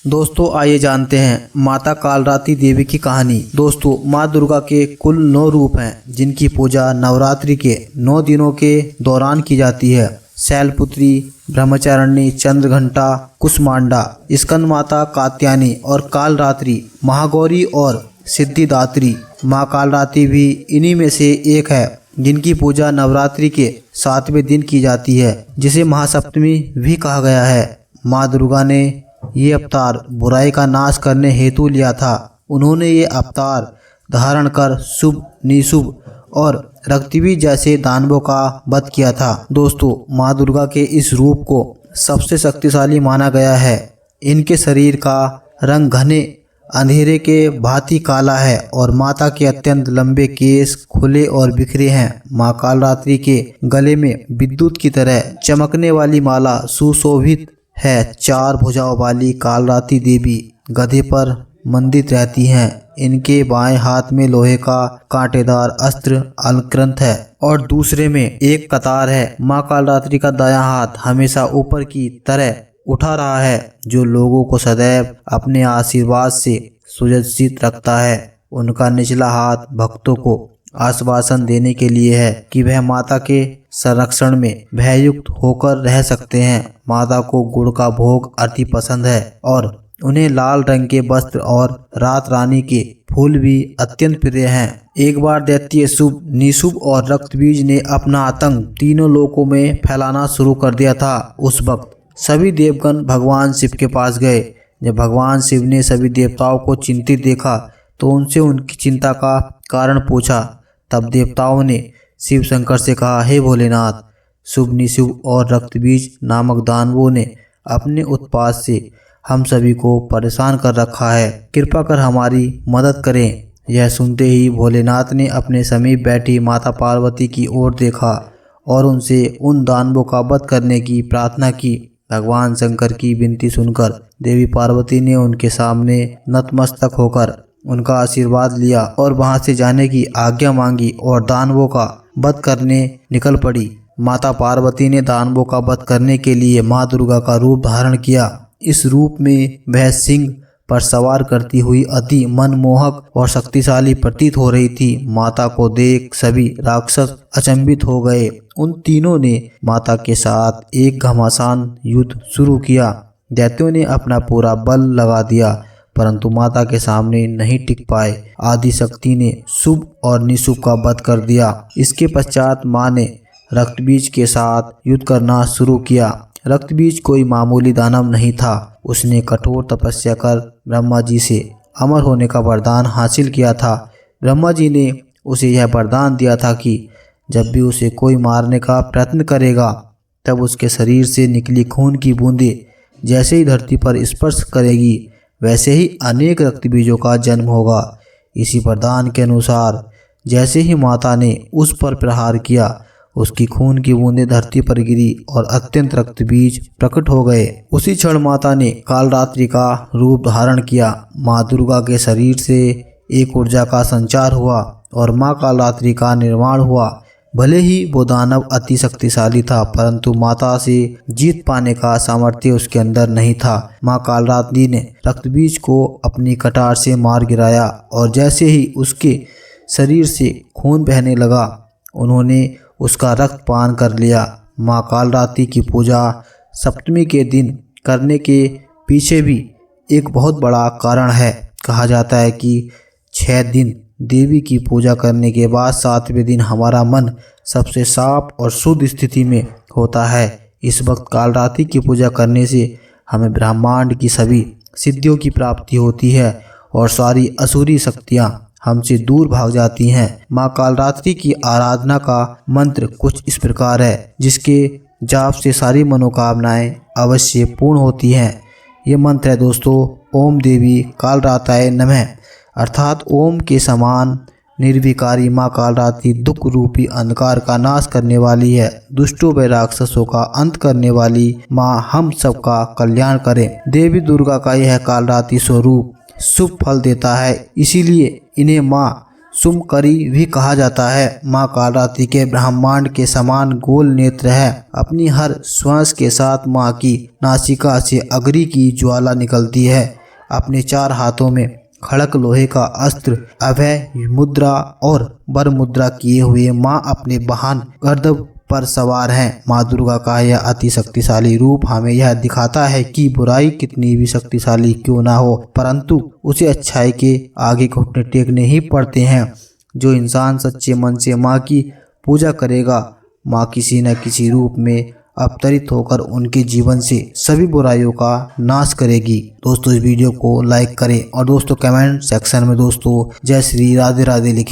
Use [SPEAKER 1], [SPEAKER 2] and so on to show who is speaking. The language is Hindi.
[SPEAKER 1] दोस्तों आइए जानते हैं माता कालरात्रि देवी की कहानी। दोस्तों माँ दुर्गा के कुल 9 रूप हैं जिनकी पूजा नवरात्रि के 9 दिनों के दौरान की जाती है। शैलपुत्री, ब्रह्मचारिणी, चंद्रघंटा, कुष्मांडा, स्कंद माता, कात्यायनी और कालरात्रि, महागौरी और सिद्धिदात्री। माँ कालरात्रि भी इन्हीं में से एक है जिनकी पूजा नवरात्रि के 7वें दिन की जाती है, जिसे महासप्तमी भी कहा गया है। माँ दुर्गा ने ये अवतार बुराई का नाश करने हेतु लिया था। उन्होंने ये अवतार धारण कर शुभ, निशुभ और रक्तबीज जैसे दानवों का वध किया था। दोस्तों माँ दुर्गा के इस रूप को सबसे शक्तिशाली माना गया है। इनके शरीर का रंग घने अंधेरे के भांति काला है और माता के अत्यंत लंबे केस खुले और बिखरे हैं। माँ कालरात्रि के गले में विद्युत की तरह चमकने वाली माला सुशोभित है। 4 भुजाओं वाली कालरात्रि देवी गधे पर मंडित रहती हैं। इनके बाएं हाथ में लोहे का कांटेदार अस्त्र अलंकृत है और दूसरे में एक कतार है। माँ कालरात्रि का दायां हाथ हमेशा ऊपर की तरह उठा रहा है, जो लोगों को सदैव अपने आशीर्वाद से सुरक्षित रखता है। उनका निचला हाथ भक्तों को आश्वासन देने के लिए है कि वह माता के संरक्षण में भययुक्त होकर रह सकते हैं। माता को गुड़ का भोग अति पसंद है और उन्हें लाल रंग के वस्त्र और रात रानी के फूल भी अत्यंत प्रिय हैं। एक बार दैत्य शुभ, निशुभ और रक्तबीज ने अपना आतंक तीनों लोकों में फैलाना शुरू कर दिया था। उस वक्त सभी देवगण भगवान शिव के पास गए। जब भगवान शिव ने सभी देवताओं को चिंतित देखा तो उनसे उनकी चिंता का कारण पूछा। तब देवताओं ने शिव शंकर से कहा, हे भोलेनाथ, शुभ, निशुभ और रक्तबीज नामक दानवों ने अपने उत्पात से हम सभी को परेशान कर रखा है, कृपा कर हमारी मदद करें। यह सुनते ही भोलेनाथ ने अपने समीप बैठी माता पार्वती की ओर देखा और उनसे उन दानवों का वध करने की प्रार्थना की। भगवान शंकर की विनती सुनकर देवी पार्वती ने उनके सामने नतमस्तक होकर उनका आशीर्वाद लिया और वहां से जाने की आज्ञा मांगी और दानवों का वध करने निकल पड़ी। माता पार्वती ने दानवों का वध करने के लिए माँ दुर्गा का रूप धारण किया। इस रूप में वह सिंह पर सवार करती हुई अति मनमोहक और शक्तिशाली प्रतीत हो रही थी। माता को देख सभी राक्षस अचंभित हो गए। उन तीनों ने माता के साथ एक घमासान युद्ध शुरू किया। दैत्यों ने अपना पूरा बल लगा दिया परंतु माता के सामने नहीं टिक पाए। आदि शक्ति ने शुभ और निशुभ का वध कर दिया। इसके पश्चात माँ ने रक्तबीज के साथ युद्ध करना शुरू किया। रक्तबीज कोई मामूली दानव नहीं था। उसने कठोर तपस्या कर ब्रह्मा जी से अमर होने का वरदान हासिल किया था। ब्रह्मा जी ने उसे यह वरदान दिया था कि जब भी उसे कोई मारने का प्रयत्न करेगा तब उसके शरीर से निकली खून की बूंदें जैसे ही धरती पर स्पर्श करेगी वैसे ही अनेक रक्तबीजों का जन्म होगा। इसी वरदान के अनुसार जैसे ही माता ने उस पर प्रहार किया, उसकी खून की बूंदें धरती पर गिरी और अत्यंत रक्तबीज प्रकट हो गए। उसी क्षण माता ने कालरात्रि का रूप धारण किया। माँ दुर्गा के शरीर से एक ऊर्जा का संचार हुआ और माँ कालरात्रि का निर्माण हुआ। भले ही वो दानव अति शक्तिशाली था परंतु माता से जीत पाने का सामर्थ्य उसके अंदर नहीं था। माँ कालरात्रि ने रक्तबीज को अपनी कटार से मार गिराया और जैसे ही उसके शरीर से खून बहने लगा उन्होंने उसका रक्त पान कर लिया। माँ कालरात्रि की पूजा सप्तमी के दिन करने के पीछे भी एक बहुत बड़ा कारण है। कहा जाता है कि 6 दिन देवी की पूजा करने के बाद 7वें दिन हमारा मन सबसे साफ और शुद्ध स्थिति में होता है। इस वक्त कालरात्रि की पूजा करने से हमें ब्रह्मांड की सभी सिद्धियों की प्राप्ति होती है और सारी असुरी शक्तियाँ हमसे दूर भाग जाती हैं। माँ कालरात्रि की आराधना का मंत्र कुछ इस प्रकार है, जिसके जाप से सारी मनोकामनाएं अवश्य पूर्ण होती हैं। ये मंत्र है दोस्तों, ओम देवी कालरात्राय नमः, अर्थात ओम के समान निर्विकारी माँ कालरात्रि दुख रूपी अंधकार का नाश करने वाली है। दुष्टों व राक्षसों का अंत करने वाली माँ हम सबका कल्याण करें। देवी दुर्गा का यह कालरात्रि स्वरूप शुभ फल देता है, इसीलिए इन्हें माँ सुमकरी भी कहा जाता है। माँ कालरात्रि के ब्रह्मांड के समान गोल नेत्र है। अपनी हर श्वास के साथ माँ की नासिका से अग्नि की ज्वाला निकलती है। अपने 4 हाथों में खड़क लोहे का अस्त्र, अभय मुद्रा और वर मुद्रा किए हुए माँ अपने वाहन गर्दभ पर सवार हैं। माँ दुर्गा का यह अति शक्तिशाली रूप हमें यह दिखाता है कि बुराई कितनी भी शक्तिशाली क्यों ना हो, परंतु उसे अच्छाई के आगे घुटने टेकने ही पड़ते हैं। जो इंसान सच्चे मन से माँ की पूजा करेगा, माँ किसी न किसी रूप में अवतरित होकर उनके जीवन से सभी बुराइयों का नाश करेगी। दोस्तों इस वीडियो को लाइक करें और दोस्तों कमेंट सेक्शन में दोस्तों जय श्री राधे राधे लिखें।